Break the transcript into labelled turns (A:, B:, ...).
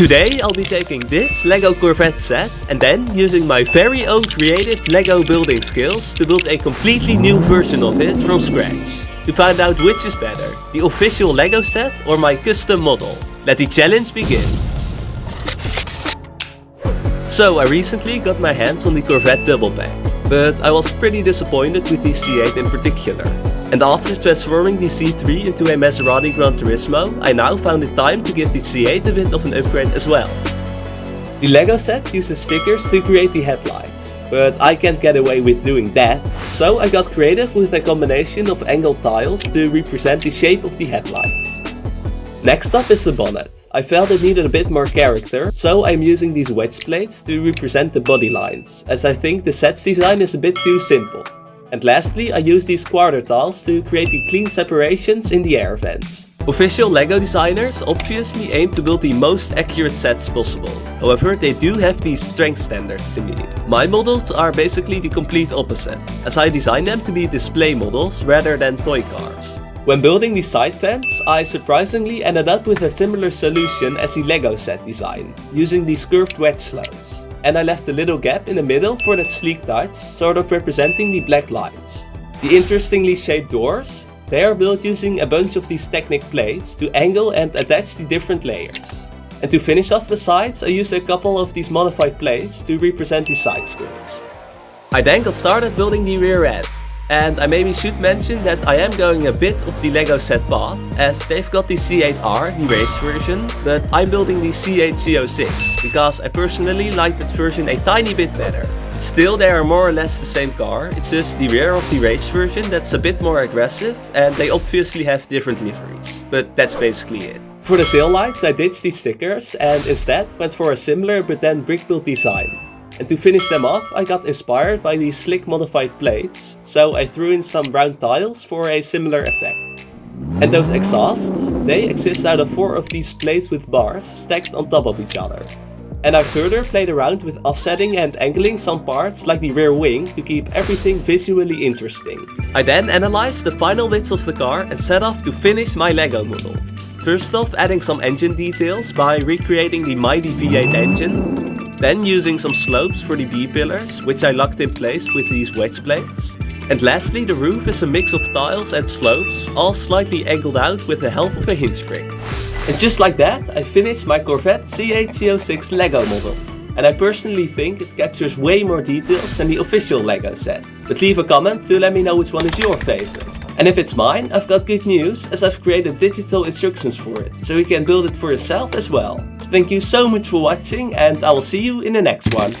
A: Today I'll be taking this LEGO Corvette set and then using my very own creative LEGO building skills to build a completely new version of it from scratch. To find out which is better, the official LEGO set or my custom model. Let the challenge begin. So I recently got my hands on the Corvette double pack, but I was pretty disappointed with the C8 in particular. And after transforming the C3 into a Maserati Gran Turismo, I now found it time to give the C8 a bit of an upgrade as well. The LEGO set uses stickers to create the headlights, but I can't get away with doing that, so I got creative with a combination of angled tiles to represent the shape of the headlights. Next up is the bonnet. I felt it needed a bit more character, so I'm using these wedge plates to represent the body lines, as I think the set's design is a bit too simple. And lastly, I use these quarter tiles to create the clean separations in the air vents. Official LEGO designers obviously aim to build the most accurate sets possible. However, they do have these strength standards to meet. My models are basically the complete opposite, as I designed them to be display models rather than toy cars. When building the side vents, I surprisingly ended up with a similar solution as the LEGO set design, using these curved wedge slopes. And I left a little gap in the middle for that sleek touch, sort of representing the black lines. The interestingly shaped doors, they are built using a bunch of these Technic plates to angle and attach the different layers. And to finish off the sides, I used a couple of these modified plates to represent the side skirts. I then got started building the rear end. And I maybe should mention that I am going a bit of the LEGO set path, as they've got the C8R, the race version, but I'm building the C8 CO6, because I personally like that version a tiny bit better. But still, they are more or less the same car, it's just the rear of the race version that's a bit more aggressive, and they obviously have different liveries. But that's basically it. For the taillights I ditched these stickers and instead went for a similar but then brick build design. And to finish them off, I got inspired by these slick modified plates, so I threw in some round tiles for a similar effect. And those exhausts, they exist out of 4 of these plates with bars stacked on top of each other. And I further played around with offsetting and angling some parts like the rear wing to keep everything visually interesting. I then analyzed the final bits of the car and set off to finish my LEGO model. First off, adding some engine details by recreating the mighty V8 engine. Then using some slopes for the B-pillars, which I locked in place with these wedge plates. And lastly, the roof is a mix of tiles and slopes, all slightly angled out with the help of a hinge brick. And just like that, I finished my Corvette C8 CO6 LEGO model. And I personally think it captures way more details than the official LEGO set. But leave a comment to let me know which one is your favorite. And if it's mine, I've got good news, as I've created digital instructions for it, so you can build it for yourself as well. Thank you so much for watching, and I will see you in the next one.